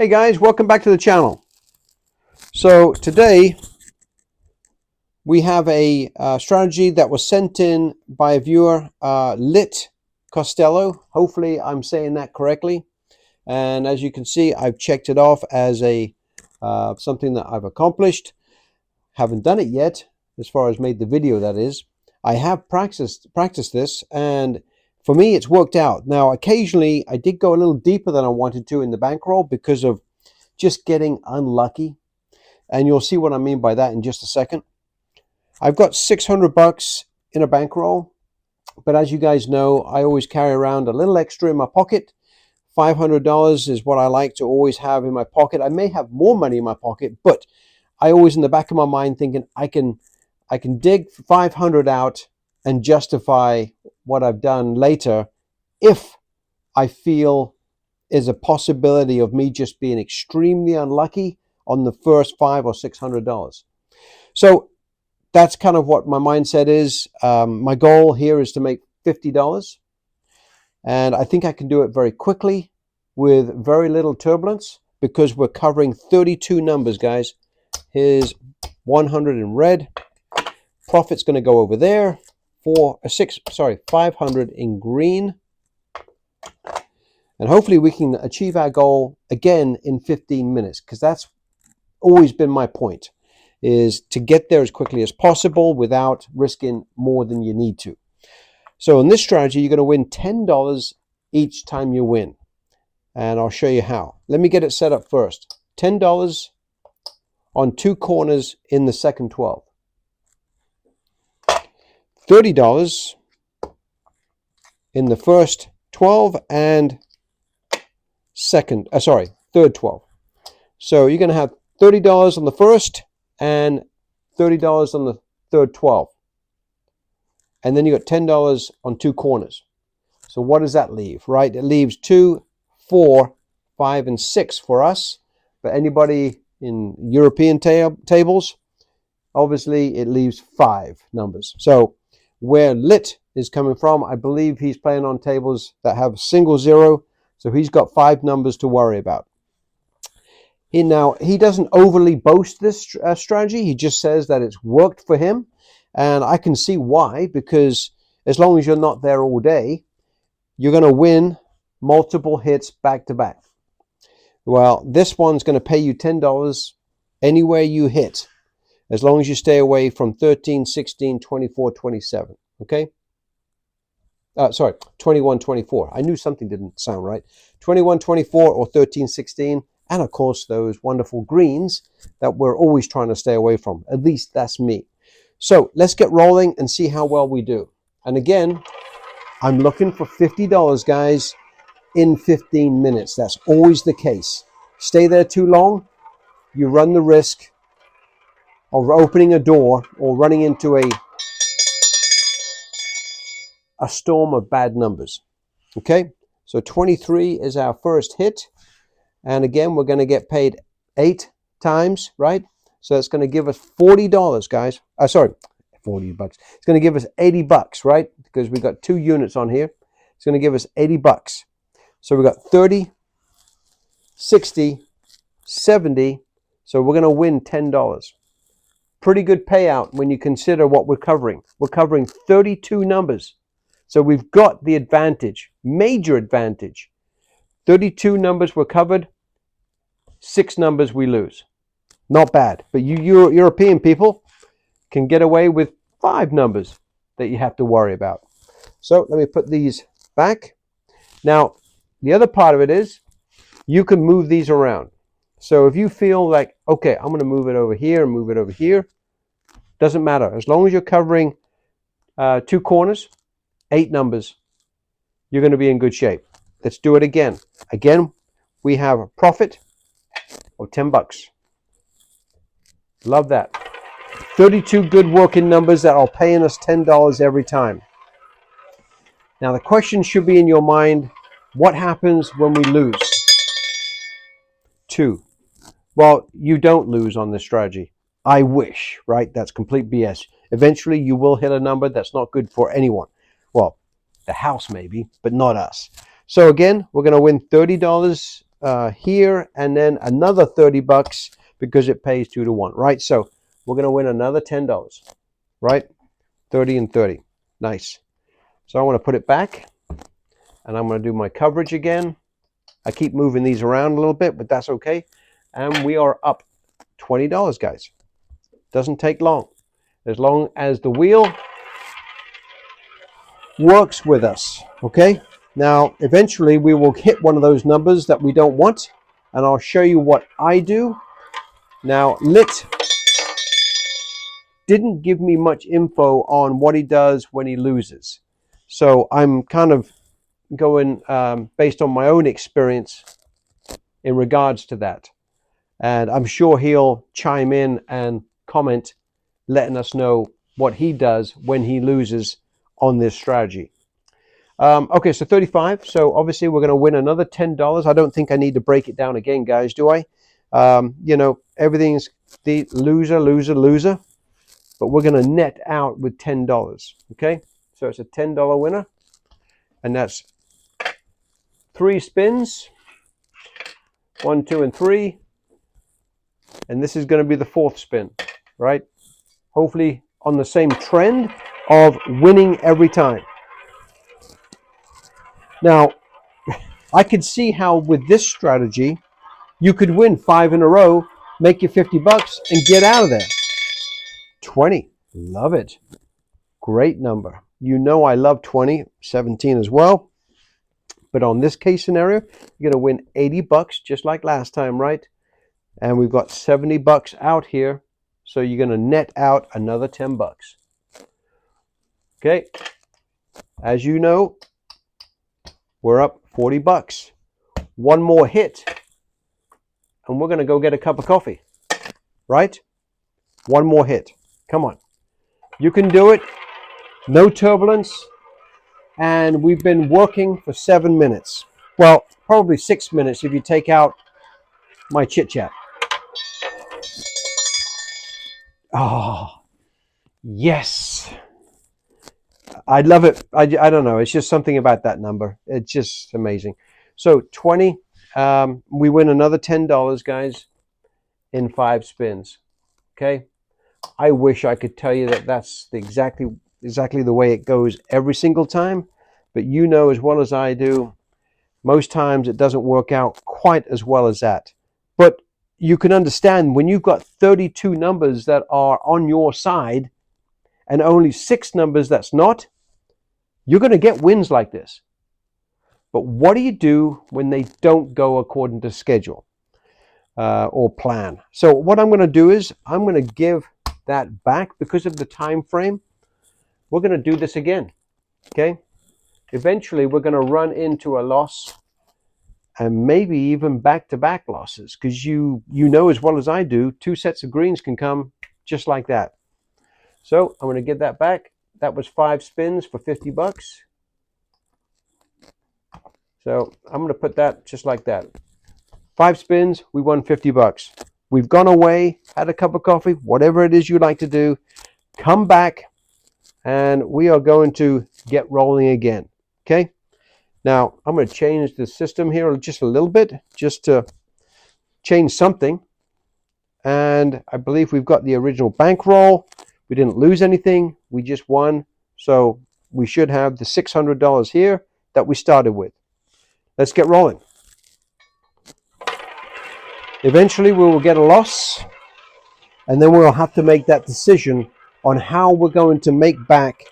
Hey guys, welcome back to the channel. So today we have a strategy that was sent in by a viewer, Lit Costello. Hopefully I'm saying that correctly. And as you can see, I've checked it off as a something that I've accomplished. Haven't done it yet, as far as made the video, that is. I have practiced this, and for me, it's worked out. Now, occasionally, I did go a little deeper than I wanted to in the bankroll because of just getting unlucky. And you'll see what I mean by that in just a second. I've got 600 bucks in a bankroll, but as you guys know, I always carry around a little extra in my pocket. $500 is what I like to always have in my pocket. I may have more money in my pocket, but I always in the back of my mind thinking I can dig 500 out and justify what I've done later if I feel is a possibility of me just being extremely unlucky on the first $500 or $600. So that's kind of what my mindset is. My goal here is to make $50, and I think I can do it very quickly with very little turbulence because we're covering 32 numbers, guys. Here's 100 in red. Profit's going to go over there. 500 in green. And hopefully we can achieve our goal again in 15 minutes, because that's always been my point, is to get there as quickly as possible without risking more than you need to. So in this strategy, you're going to win $10 each time you win. And I'll show you how. Let me get it set up first. $10 on 2 corners in the second 12. $30 in the first 12 and third 12. So you're going to have $30 on the first and $30 on the third 12. And then you got $10 on 2 corners. So what does that leave, right? It leaves 2, 4, 5, and 6 for us. But anybody in European tables, obviously it leaves 5 numbers. So where Lit is coming from, I believe he's playing on tables that have single 0. So he's got 5 numbers to worry about. He doesn't overly boast this strategy. He just says that it's worked for him. And I can see why, because as long as you're not there all day, you're going to win multiple hits back to back. Well, this one's going to pay you $10 anywhere you hit, as long as you stay away from 13, 16, 24, 27. Okay? 21, 24. I knew something didn't sound right. 21, 24 or 13, 16. And of course, those wonderful greens that we're always trying to stay away from. At least that's me. So let's get rolling and see how well we do. And again, I'm looking for $50, guys, in 15 minutes. That's always the case. Stay there too long, you run the risk of opening a door or running into a storm of bad numbers. Okay, so 23 is our first hit. And again, we're going to get paid 8 times, right? So it's going to give us $40, guys. 40 bucks. It's going to give us 80 bucks, right? Because we got 2 units on here. It's going to give us 80 bucks. So we got 30, 60, 70. So we're going to win $10. Pretty good payout when you consider what we're covering. We're covering 32 numbers. So we've got the advantage, major advantage. 32 numbers were covered, 6 numbers we lose. Not bad. But you European people can get away with 5 numbers that you have to worry about. So let me put these back. Now, the other part of it is you can move these around. So if you feel like, okay, I'm going to move it over here and move it over here, doesn't matter. As long as you're covering 2 corners, 8 numbers, you're going to be in good shape. Let's do it again. Again, we have a profit of 10 bucks. Love that. 32 good working numbers that are paying us $10 every time. Now the question should be in your mind, what happens when we lose? 2. Well, you don't lose on this strategy. I wish, right? That's complete BS. Eventually you will hit a number that's not good for anyone. Well, the house maybe, but not us. So again, we're going to win $30 here, and then another 30 bucks because it pays 2 to 1, right? So we're going to win another $10, right? 30 and 30. Nice. So I want to put it back, and I'm going to do my coverage again. I keep moving these around a little bit, but that's okay. And we are up $20, guys. Doesn't take long. As long as the wheel works with us, okay? Now, eventually we will hit one of those numbers that we don't want, and I'll show you what I do. Now, Lit didn't give me much info on what he does when he loses. So I'm kind of going based on my own experience in regards to that. And I'm sure he'll chime in and comment, letting us know what he does when he loses on this strategy. Okay, so 35. So obviously we're going to win another $10. I don't think I need to break it down again, guys, do I? You know, everything's the loser, loser, loser. But we're going to net out with $10. Okay, so it's a $10 winner. And that's 3 spins. 1, 2, and 3. And this is going to be the 4th spin, right? Hopefully on the same trend of winning every time. Now, I could see how with this strategy, you could win 5 in a row, make your 50 bucks, and get out of there. 20. Love it. Great number. You know I love 20, 17 as well. But on this case scenario, you're going to win 80 bucks just like last time, right? And we've got 70 bucks out here. So you're going to net out another 10 bucks. Okay. As you know, we're up 40 bucks. One more hit, and we're going to go get a cup of coffee, right? One more hit. Come on. You can do it. No turbulence. And we've been working for 7 minutes. Well, probably 6 minutes if you take out my chit-chat. Oh, yes. I love it. I don't know. It's just something about that number. It's just amazing. So 20. We win another $10, guys, in 5 spins. Okay. I wish I could tell you that that's exactly the way it goes every single time. But you know as well as I do, most times it doesn't work out quite as well as that. But you can understand when you've got 32 numbers that are on your side and only 6 numbers that's not, you're going to get wins like this. But what do you do when they don't go according to schedule or plan? So what I'm going to do is I'm going to give that back because of the time frame. We're going to do this again. Okay. Eventually we're going to run into a loss and maybe even back-to-back losses because you know as well as I do, 2 sets of greens can come just like that. So I'm going to give that back. That was 5 spins for 50 bucks. So I'm going to put that just like that. 5 spins, we won 50 bucks. We've gone away, had a cup of coffee, whatever it is you like to do. Come back, and we are going to get rolling again. Okay? Now, I'm going to change the system here just a little bit, just to change something. And I believe we've got the original bankroll. We didn't lose anything. We just won. So we should have the $600 here that we started with. Let's get rolling. Eventually we will get a loss, and then we'll have to make that decision on how we're going to make back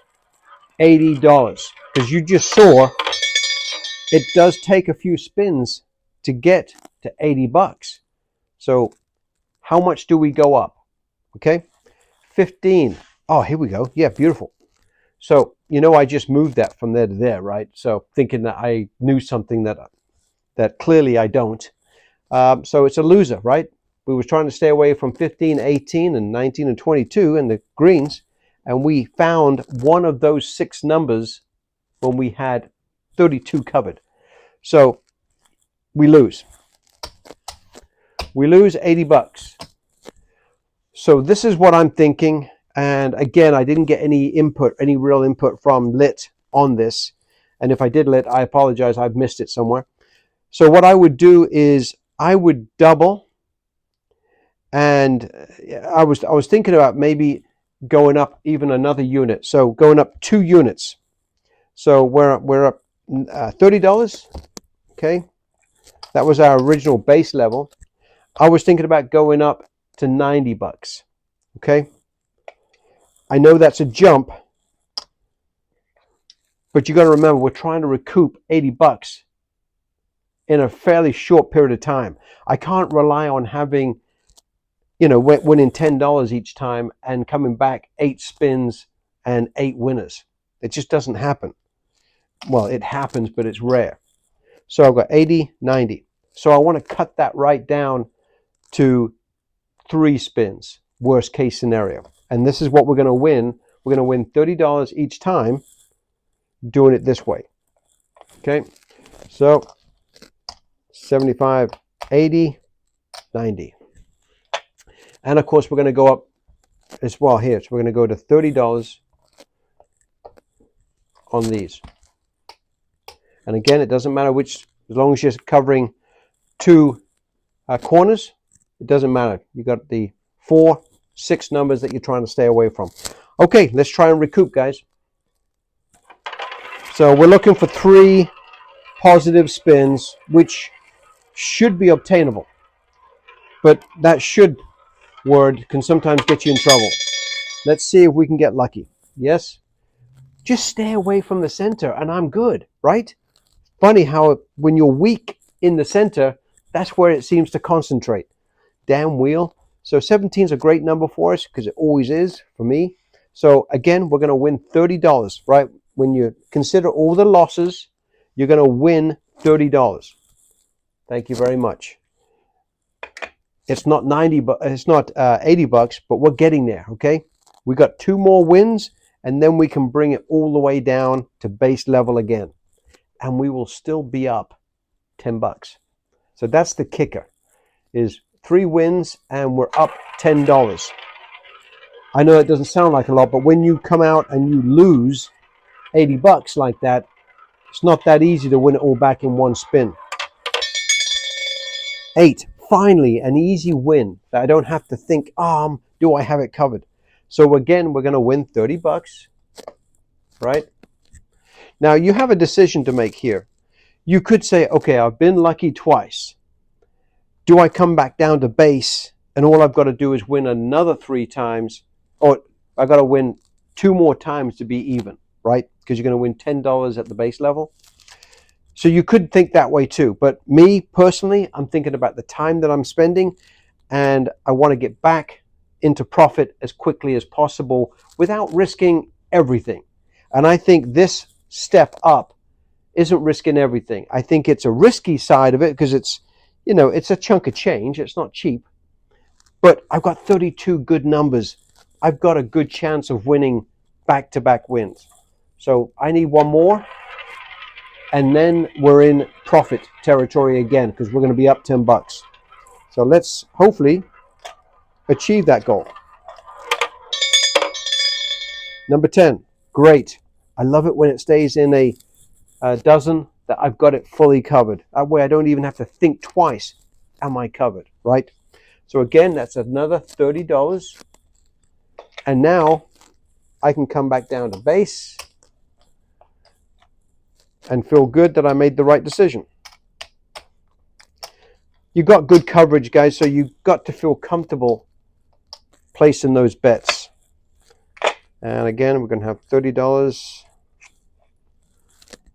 $80. Because you just saw it does take a few spins to get to 80 bucks. So how much do we go up? Okay, 15. Oh, here we go. Yeah, beautiful. So, you know, I just moved that from there to there, right? So thinking that I knew something that clearly I don't. So it's a loser, right? We were trying to stay away from 15, 18, and 19 and 22 and the greens. And we found one of those 6 numbers when we had 32 covered. So we lose. We lose 80 bucks. So this is what I'm thinking. And again, I didn't get any input, any real input from Lit on this. And if I did, Lit, I apologize. I've missed it somewhere. So what I would do is I would double, and I was thinking about maybe going up even another unit. So going up 2 units. So we're up $30. Okay, that was our original base level. I was thinking about going up to $90. Okay, I know that's a jump, but you got to remember we're trying to recoup $80 in a fairly short period of time. I can't rely on having, winning $10 each time and coming back 8 spins and 8 winners. It just doesn't happen. Well, it happens, but it's rare. So I've got 80, 90. So I want to cut that right down to 3 spins, worst case scenario. And this is what we're going to win. We're going to win $30 each time doing it this way. Okay, so 75, 80, 90. And of course, we're going to go up as well here. So we're going to go to $30 on these. And again, it doesn't matter which, as long as you're covering 2 corners, it doesn't matter. You got the 4, 6 numbers that you're trying to stay away from. Okay, let's try and recoup, guys. So we're looking for 3 positive spins, which should be obtainable. But that should word can sometimes get you in trouble. Let's see if we can get lucky. Yes? Just stay away from the center and I'm good, right? Funny how when you're weak in the center, that's where it seems to concentrate. Damn wheel. So 17 is a great number for us because it always is for me. So again, we're going to win $30, right? When you consider all the losses, you're going to win $30. Thank you very much. It's not 90, but it's not $80, but we're getting there. Okay, we got 2 more wins, and then we can bring it all the way down to base level again, and we will still be up $10. So that's the kicker: is 3 wins, and we're up $10. I know it doesn't sound like a lot, but when you come out and you lose $80 like that, it's not that easy to win it all back in one spin. 8. Finally, an easy win that I don't have to think, do I have it covered? So again, we're going to win $30, right? Now, you have a decision to make here. You could say, okay, I've been lucky twice. Do I come back down to base and all I've got to do is win another 3 times? Or I've got to win 2 more times to be even, right? Because you're going to win $10 at the base level. So you could think that way too. But me personally, I'm thinking about the time that I'm spending, and I want to get back into profit as quickly as possible without risking everything. And I think this step up isn't risking everything. I think it's a risky side of it because it's, it's a chunk of change. It's not cheap. But I've got 32 good numbers. I've got a good chance of winning back-to-back wins. So I need 1 more. And then we're in profit territory again because we're going to be up $10. So let's hopefully achieve that goal. Number 10, great. I love it when it stays in a dozen that I've got it fully covered. That way I don't even have to think twice. Am I covered, right? So again, that's another $30. And now I can come back down to base and feel good that I made the right decision. You got good coverage, guys, so you've got to feel comfortable placing those bets. And again, we're going to have $30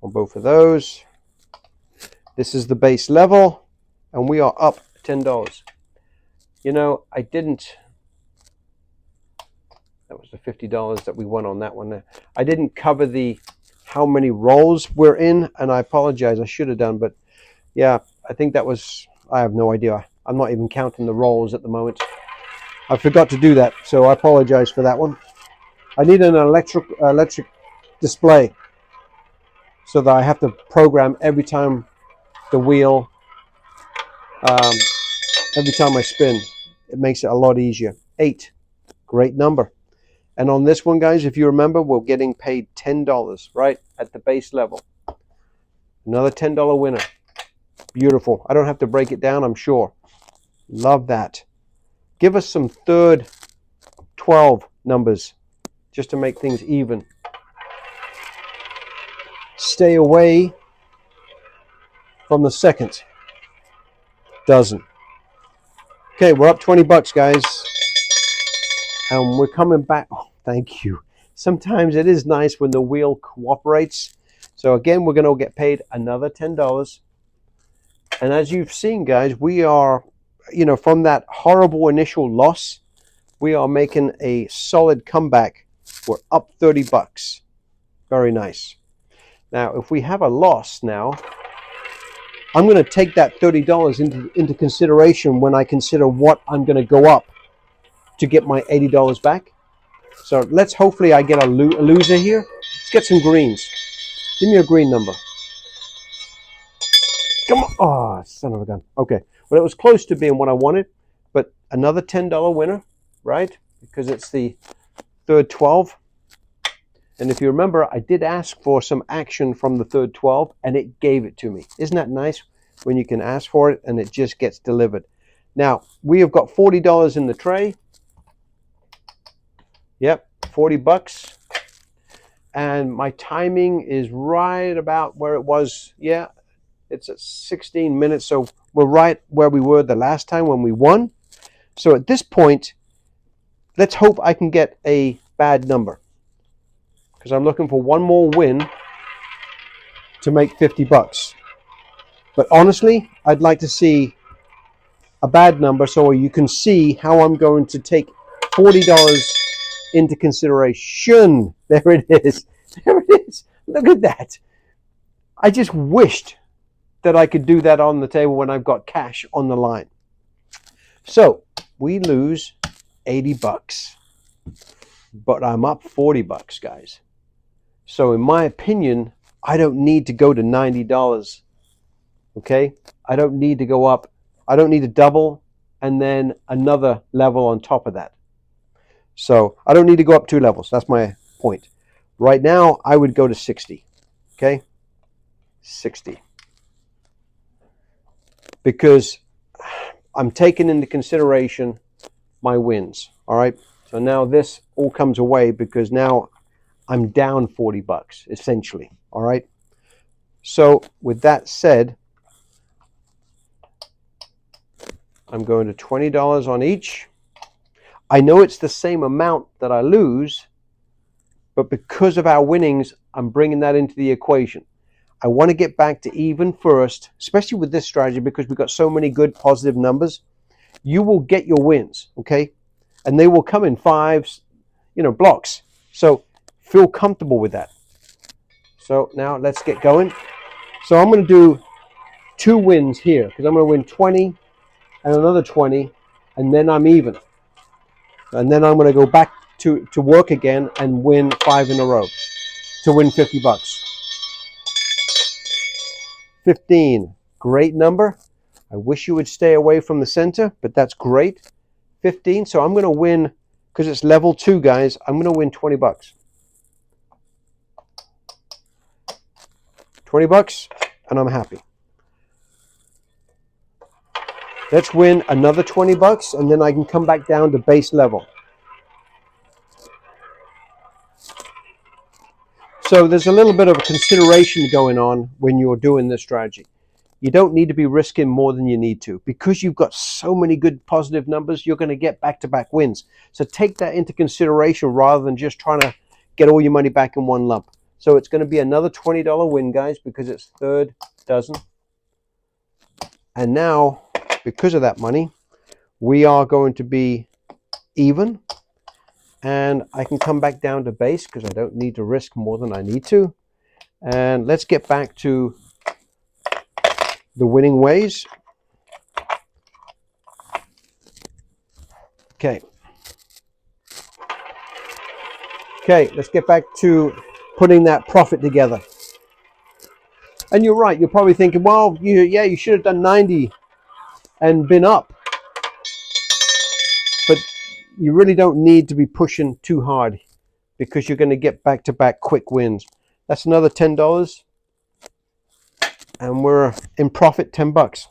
on both of those. This is the base level, and we are up $10. I didn't... That was the $50 that we won on that one there. I didn't cover the how many rolls we're in, and I apologize. I should have done, but yeah, I think that was, I have no idea. I'm not even counting the rolls at the moment. I forgot to do that, so I apologize for that one. I need an electric display so that I have to program every time the wheel, every time I spin. It makes it a lot easier. 8, great number. And on this one, guys, if you remember, we're getting paid $10, right, at the base level. Another $10 winner. Beautiful. I don't have to break it down, I'm sure. Love that. Give us some third 12 numbers just to make things even. Stay away from the second dozen. Okay, we're up 20 bucks, guys. And we're coming back. Oh, thank you. Sometimes it is nice when the wheel cooperates. So again, we're going to get paid another $10. And as you've seen, guys, we are, from that horrible initial loss, we are making a solid comeback. We're up 30 bucks. Very nice. Now, if we have a loss now, I'm going to take that $30 into consideration when I consider what I'm going to go up to get my $80 back. So hopefully I get a loser here. Let's get some greens. Give me a green number. Come on. Oh, son of a gun. Okay. Well, it was close to being what I wanted, but another $10 winner, right? Because it's the third 12. And if you remember, I did ask for some action from the third 12, and it gave it to me. Isn't that nice when you can ask for it and it just gets delivered? Now, we have got $40 in the tray. Yep, 40 bucks. And my timing is right about where it was. Yeah, it's at 16 minutes. So we're right where we were the last time when we won. So at this point, let's hope I can get a bad number, because I'm looking for one more win to make 50 bucks. But honestly, I'd like to see a bad number so you can see how I'm going to take $40 into consideration. There it is. There it is. Look at that. I just wished that I could do that on the table when I've got cash on the line. So we lose 80 bucks, but I'm up 40 bucks, guys. So in my opinion, I don't need to go to $90. Okay? I don't need to go up. I don't need to double and then another level on top of that. So I don't need to go up 2 levels. That's my point. Right now, I would go to 60. Okay? 60. Because I'm taking into consideration my wins. All right? So now this all comes away because now I'm down 40 bucks, essentially. All right? So with that said, I'm going to $20 on each. I know it's the same amount that I lose, but because of our winnings, I'm bringing that into the equation. I want to get back to even first, especially with this strategy, because we've got so many good positive numbers. You will get your wins, okay? And they will come in 5s, blocks. So feel comfortable with that. So now let's get going. So I'm going to do 2 wins here, because I'm going to win 20 and another 20, and then I'm even. And then I'm going to go back to work again and win 5 in a row to win 50 bucks. 15, great number. I wish you would stay away from the center, but that's great. 15, so I'm going to win, because it's level 2, guys, I'm going to win 20 bucks. 20 bucks, and I'm happy. Let's win another 20 bucks, and then I can come back down to base level. So there's a little bit of a consideration going on when you're doing this strategy. You don't need to be risking more than you need to. Because you've got so many good positive numbers, you're going to get back-to-back wins. So take that into consideration rather than just trying to get all your money back in one lump. So it's going to be another $20 win, guys, because it's third dozen. And now, because of that money, we are going to be even. And I can come back down to base because I don't need to risk more than I need to. And let's get back to the winning ways. Okay. Okay, let's get back to putting that profit together. And you're right, you're probably thinking, well, you should have done 90 and been up. But you really don't need to be pushing too hard because you're going to get back-to-back quick wins. That's another $10. and we're in profit 10 bucks.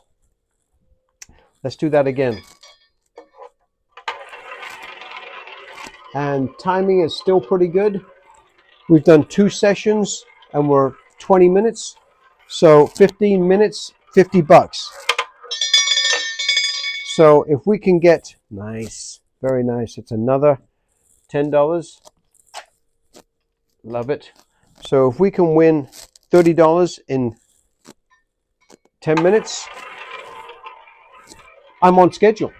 Let's do that again. And timing is still pretty good. We've done 2 sessions and we're 20 minutes. So 15 minutes, 50 bucks. So if we can get, nice, very nice. It's another $10. Love it. So if we can win $30 in 10 minutes, I'm on schedule.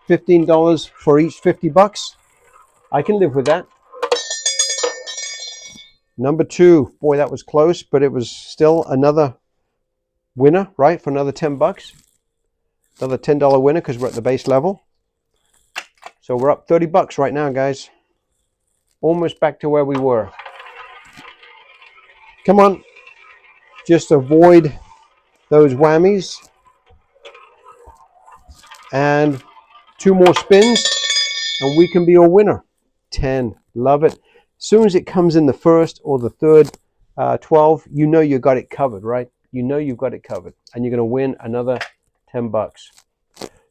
$15 for each 50 bucks. I can live with that. Number 2, boy, that was close, but it was still another winner, right? For another 10 bucks. Another $10 winner because we're at the base level. So we're up 30 bucks right now, guys. Almost back to where we were. Come on. Just avoid those whammies. And 2 more spins and we can be a winner. 10. Love it. As soon as it comes in the first or the third 12, you know you got it covered, right? You know you've got it covered. And you're going to win another 10 bucks.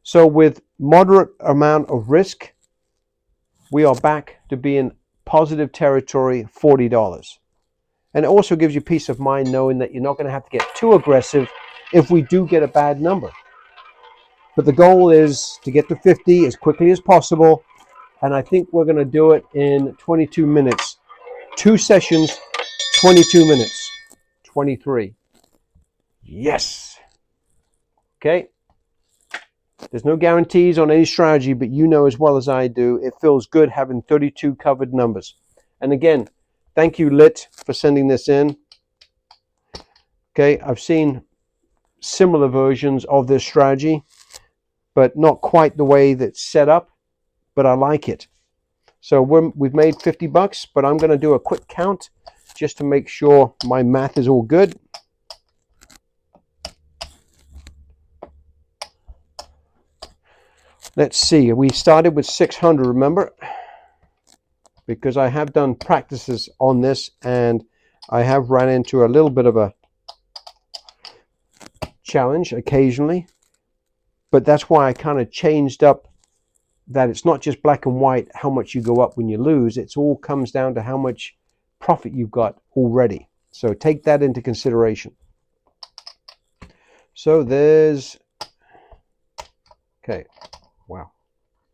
So with moderate amount of risk, we are back to being positive territory, $40. And it also gives you peace of mind knowing that you're not going to have to get too aggressive if we do get a bad number. But the goal is to get to 50 as quickly as possible. And I think we're going to do it in 22 minutes. 2 sessions, 22 minutes. 23. Yes. Okay. There's no guarantees on any strategy, but you know as well as I do, it feels good having 32 covered numbers. And again, thank you, Lit, for sending this in. Okay, I've seen similar versions of this strategy, but not quite the way that's set up, but I like it. So we've made 50 bucks, but I'm going to do a quick count just to make sure my math is all good. Let's see, we started with 600, remember? Because I have done practices on this and I have run into a little bit of a challenge occasionally. But that's why I kind of changed up that it's not just black and white, how much you go up when you lose. It all comes down to how much profit you've got already. So take that into consideration. So there's, okay. Wow,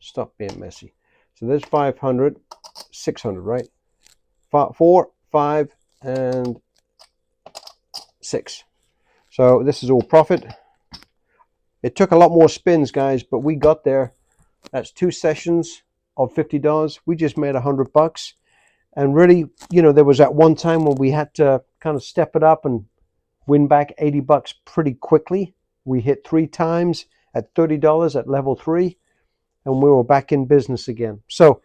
stop being messy. So there's 500, 600, right? 4, 5, and 6. So this is all profit. It took a lot more spins, guys, but we got there. That's 2 sessions of $50. We just made 100 bucks. And really, you know, there was that one time when we had to kind of step it up and win back 80 bucks pretty quickly. We hit 3 times at $30 at level 3. And we were back in business again. So,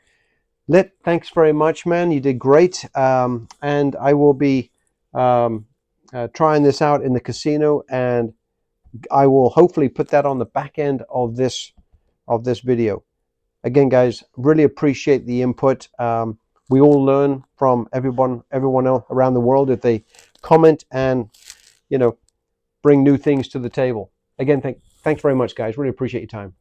Lit, thanks very much, man. You did great. And I will be trying this out in the casino, and I will hopefully put that on the back end of this video. Again, guys, really appreciate the input. We all learn from everyone else around the world if they comment and, you know, bring new things to the table. Again, thanks very much, guys. Really appreciate your time.